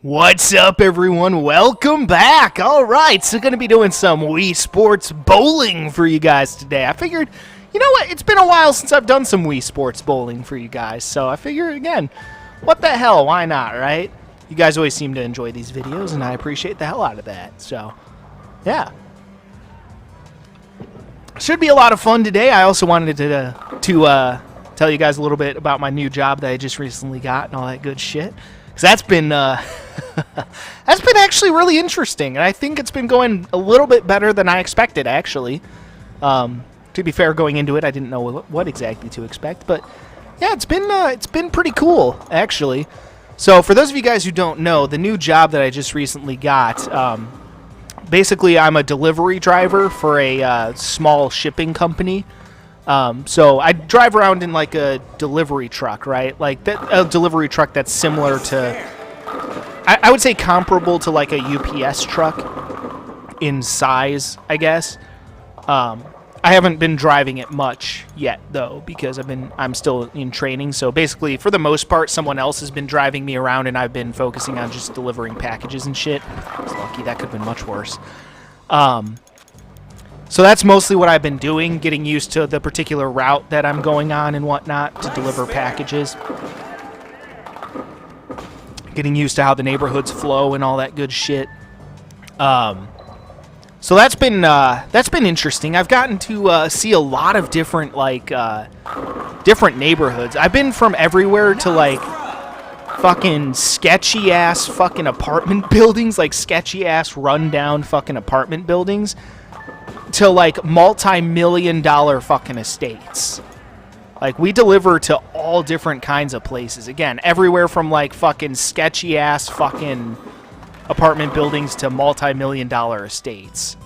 What's up, everyone? Welcome back. All right, so going to be doing some Wii Sports bowling for you guys today. I figured, you know what? It's been a while since I've done some Wii Sports bowling for you guys, so I figure, again, what the hell? Why not, right? You guys always seem to enjoy these videos, and I appreciate the hell out of that. So, yeah. Should be a lot of fun today. I also wanted to tell you guys a little bit about my new job that I just recently got and all that good shit. Because that's been that's been actually really interesting, and I think it's been going a little bit better than I expected, actually. To be fair, going into it, I didn't know what exactly to expect, but yeah, it's been pretty cool, actually. So for those of you guys who don't know, the new job that I just recently got, basically I'm a delivery driver for a small shipping company. So I drive around in like a delivery truck, right? Like a delivery truck that's similar to, I would say comparable to like a UPS truck in size, I guess. I haven't been driving it much yet though, because I'm still in training. So basically, for the most part, someone else has been driving me around, and I've been focusing on just delivering packages and shit. I was lucky. That could have been much worse. So that's mostly what I've been doing, getting used to the particular route that I'm going on and whatnot to deliver packages. Getting used to how the neighborhoods flow and all that good shit. So that's been interesting. I've gotten to see a lot of different different neighborhoods. I've been from everywhere to like fucking sketchy ass fucking apartment buildings, like sketchy ass rundown fucking apartment buildings, to like multi-million-dollar fucking estates. Like, we deliver to all different kinds of places. Again, everywhere from like fucking sketchy ass fucking apartment buildings to multi-million-dollar estates.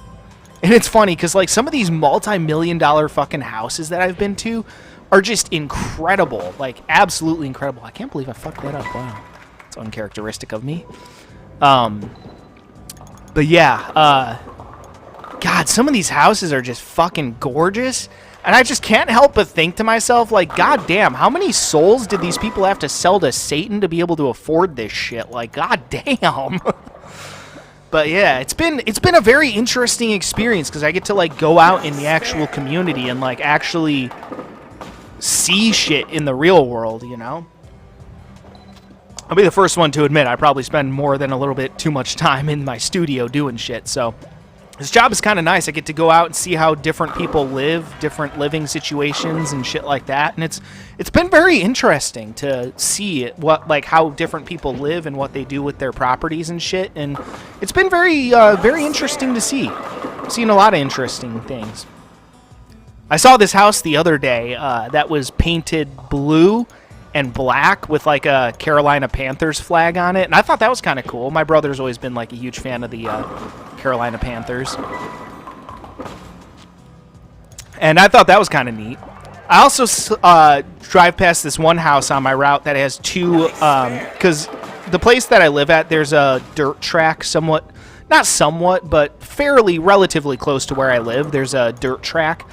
And it's funny because like some of these multi-million-dollar fucking houses that I've been to are just incredible, like absolutely incredible. I can't believe I fucked that up. Wow, it's uncharacteristic of me. But yeah, God, some of these houses are just fucking gorgeous, and I just can't help but think to myself, like, God damn, how many souls did these people have to sell to Satan to be able to afford this shit? Like, God damn. But yeah, it's been a very interesting experience because I get to like go out in the actual community and like actually see shit in the real world, you know? I'll be the first one to admit I probably spend more than a little bit too much time in my studio doing shit, so this job is kind of nice. I get to go out and see how different people live, different living situations and shit like that. And it's been very interesting to see how different people live and what they do with their properties and shit. And it's been very very interesting to see. I've seen a lot of interesting things. I saw this house the other day that was painted blue and black with like a Carolina Panthers flag on it, and I thought that was kind of cool. My brother's always been like a huge fan of the Carolina Panthers, and I thought that was kind of neat. I also drive past this one house on my route that has two, because the place that I live at, there's a dirt track not somewhat, but fairly relatively close to where I live. There's a dirt track,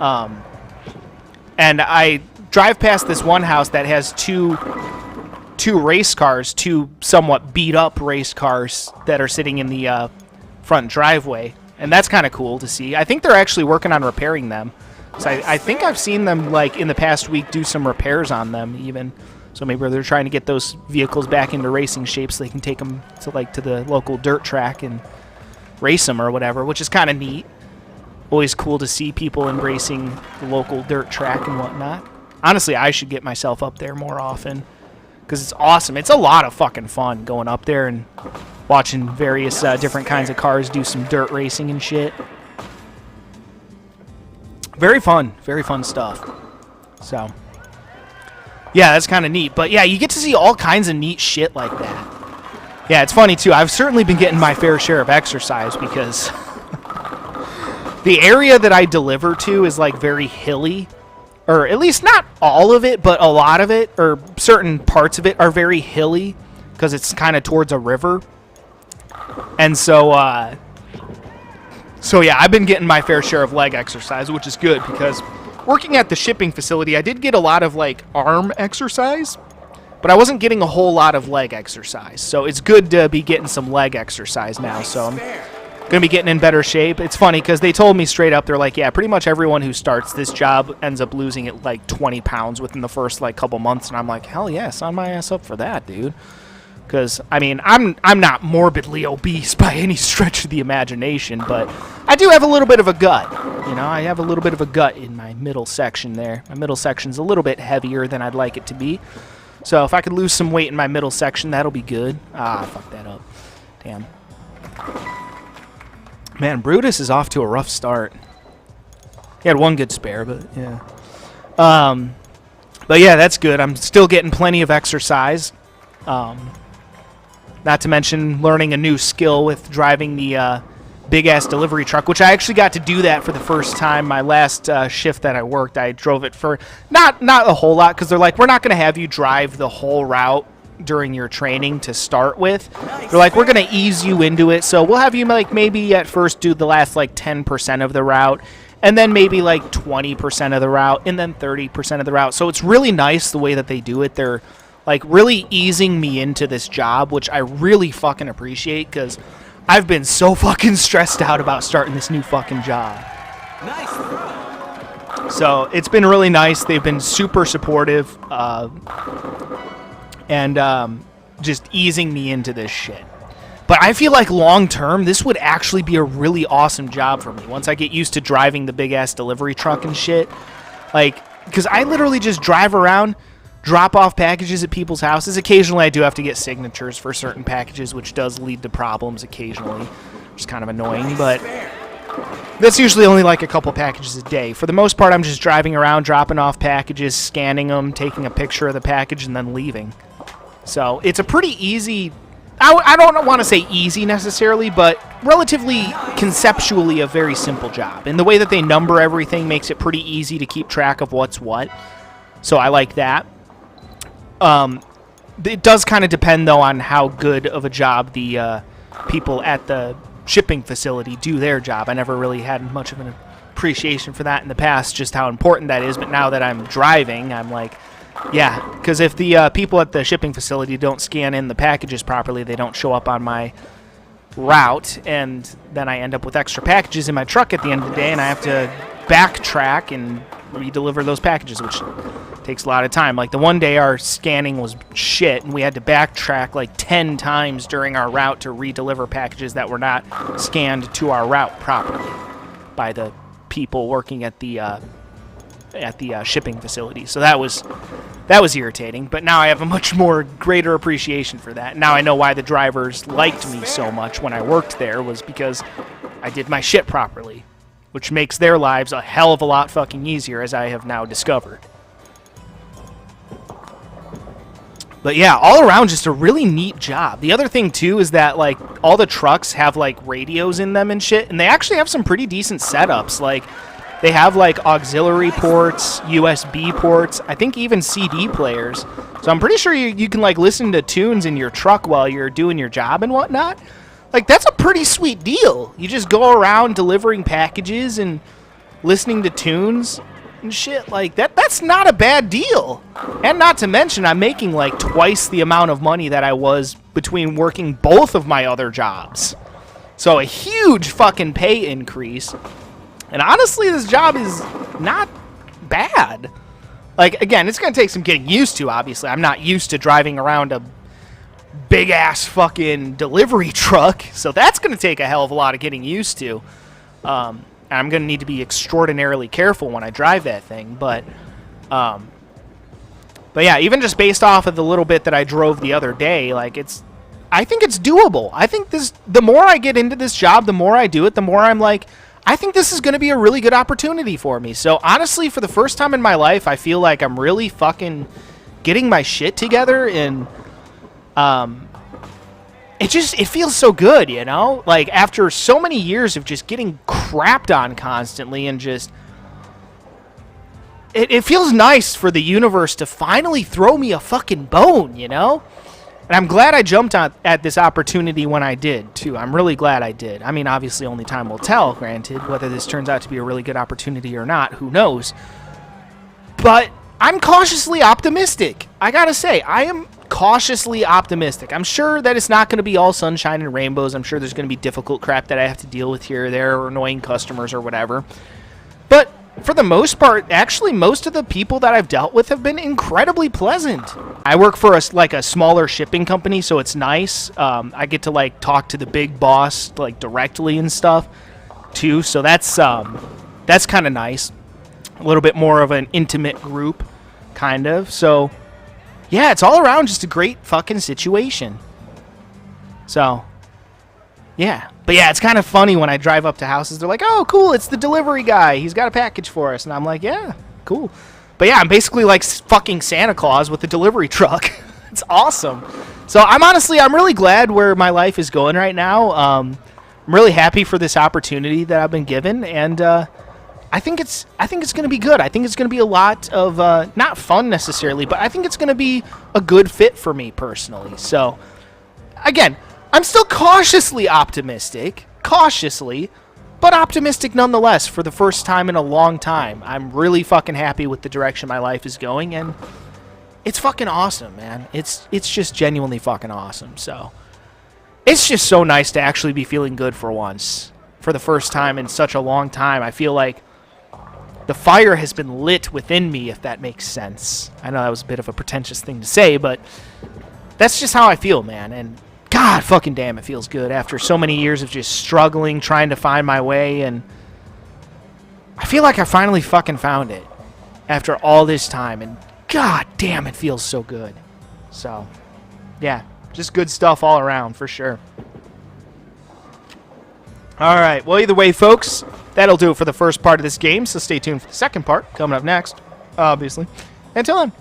and I drive past this one house that has two race cars, two somewhat beat up race cars that are sitting in the front driveway, and that's kind of cool to see. I think they're actually working on repairing them. So I think I've seen them like in the past week do some repairs on them even. So maybe they're trying to get those vehicles back into racing shape so they can take them to the local dirt track and race them or whatever, which is kind of neat. Always cool to see people embracing the local dirt track and whatnot. Honestly, I should get myself up there more often because it's awesome. It's a lot of fucking fun going up there and watching various different kinds of cars do some dirt racing and shit. Very fun stuff. So, yeah, that's kind of neat. But yeah, you get to see all kinds of neat shit like that. Yeah, it's funny too. I've certainly been getting my fair share of exercise because the area that I deliver to is like very hilly. Or at least not all of it, but a lot of it, or certain parts of it are very hilly because it's kind of towards a river. And so yeah, I've been getting my fair share of leg exercise, which is good because working at the shipping facility, I did get a lot of like arm exercise but I wasn't getting a whole lot of leg exercise. So it's good to be getting some leg exercise now. So I'm going to be getting in better shape. It's funny because they told me straight up, they're like, yeah, pretty much everyone who starts this job ends up losing it like 20 pounds within the first like couple months. And I'm like, hell yeah, sign my ass up for that, dude. Because, I mean, I'm not morbidly obese by any stretch of the imagination, but I do have a little bit of a gut. You know, I have a little bit of a gut in my middle section there. My middle section's a little bit heavier than I'd like it to be. So if I could lose some weight in my middle section, that'll be good. Ah, I fucked that up. Damn. Man, Brutus is off to a rough start. He had one good spare, but yeah. But yeah, that's good. I'm still getting plenty of exercise. Not to mention learning a new skill with driving the big-ass delivery truck, which I actually got to do that for the first time. My last shift that I worked, I drove it for not a whole lot, because they're like, we're not going to have you drive the whole route during your training to start with. They're like, we're going to ease you into it, so we'll have you like maybe at first do the last like 10% of the route, and then maybe like 20% of the route, and then 30% of the route. So it's really nice the way that they do it. They're like really easing me into this job, which I really fucking appreciate, because I've been so fucking stressed out about starting this new fucking job. Nice. So it's been really nice. They've been super supportive and just easing me into this shit. But I feel like long term, this would actually be a really awesome job for me once I get used to driving the big ass delivery truck and shit. Like, because I literally just drive around, drop off packages at people's houses. Occasionally I do have to get signatures for certain packages, which does lead to problems occasionally, which is kind of annoying, but that's usually only like a couple packages a day. For the most part, I'm just driving around, dropping off packages, scanning them, taking a picture of the package, and then leaving. So it's a pretty easy, I don't want to say easy necessarily, but relatively conceptually a very simple job. And the way that they number everything makes it pretty easy to keep track of what's what. So I like that. It does kind of depend, though, on how good of a job the people at the shipping facility do their job. I never really had much of an appreciation for that in the past, just how important that is. But now that I'm driving, I'm like, yeah, because if the people at the shipping facility don't scan in the packages properly, they don't show up on my route, and then I end up with extra packages in my truck at the end of the day, and I have to backtrack and redeliver those packages, which takes a lot of time. Like the one day our scanning was shit, and we had to backtrack like 10 times during our route to redeliver packages that were not scanned to our route properly by the people working at the shipping facility. So that was irritating, but now I have a much more greater appreciation for that. Now I know why the drivers liked me so much when I worked there, was because I did my shit properly, which makes their lives a hell of a lot fucking easier, as I have now discovered. But yeah, all around just a really neat job. The other thing too is that like all the trucks have like radios in them and shit, and they actually have some pretty decent setups. Like they have like auxiliary ports, USB ports, I think even CD players. So I'm pretty sure you can like listen to tunes in your truck while you're doing your job and whatnot. Like that's a pretty sweet deal. You just go around delivering packages and listening to tunes and shit. Like that's not a bad deal. And not to mention, I'm making like twice the amount of money that I was between working both of my other jobs. So a huge fucking pay increase. And honestly, this job is not bad. Like, again, it's going to take some getting used to, obviously. I'm not used to driving around a big-ass fucking delivery truck. So that's going to take a hell of a lot of getting used to. I'm going to need to be extraordinarily careful when I drive that thing. But yeah, even just based off of the little bit that I drove the other day, like, I think it's doable. I think the more I get into this job, the more I do it, the more I'm like, I think this is going to be a really good opportunity for me. So honestly, for the first time in my life, I feel like I'm really fucking getting my shit together, and it feels so good, you know? Like after so many years of just getting crapped on constantly, and just it feels nice for the universe to finally throw me a fucking bone, you know? And I'm glad I jumped at this opportunity when I did, too. I'm really glad I did. I mean, obviously only time will tell, granted, whether this turns out to be a really good opportunity or not. Who knows? But I'm cautiously optimistic. I gotta say, I am cautiously optimistic. I'm sure that it's not going to be all sunshine and rainbows. I'm sure there's going to be difficult crap that I have to deal with here or there, or annoying customers or whatever. But for the most part, actually, most of the people that I've dealt with have been incredibly pleasant. I work for a smaller shipping company, so it's nice. I get to like talk to the big boss like directly and stuff too. So that's kind of nice. A little bit more of an intimate group, kind of. So yeah, it's all around just a great fucking situation. So, yeah. But yeah, it's kind of funny when I drive up to houses. They're like, oh, cool, it's the delivery guy. He's got a package for us. And I'm like, yeah, cool. But yeah, I'm basically like fucking Santa Claus with a delivery truck. It's awesome. So I'm really glad where my life is going right now. I'm really happy for this opportunity that I've been given. And, I think it's going to be good. I think it's going to be a lot of, not fun necessarily, but I think it's going to be a good fit for me personally. So, again, I'm still cautiously optimistic. Cautiously, but optimistic nonetheless for the first time in a long time. I'm really fucking happy with the direction my life is going, and it's fucking awesome, man. It's just genuinely fucking awesome. So, it's just so nice to actually be feeling good for once. For the first time in such a long time. I feel like the fire has been lit within me, if that makes sense. I know that was a bit of a pretentious thing to say, but that's just how I feel, man. And God fucking damn, it feels good after so many years of just struggling, trying to find my way. And I feel like I finally fucking found it after all this time. And God damn, it feels so good. So, yeah, just good stuff all around for sure. All right, well, either way, folks, that'll do it for the first part of this game, so stay tuned for the second part coming up next, obviously. Until then.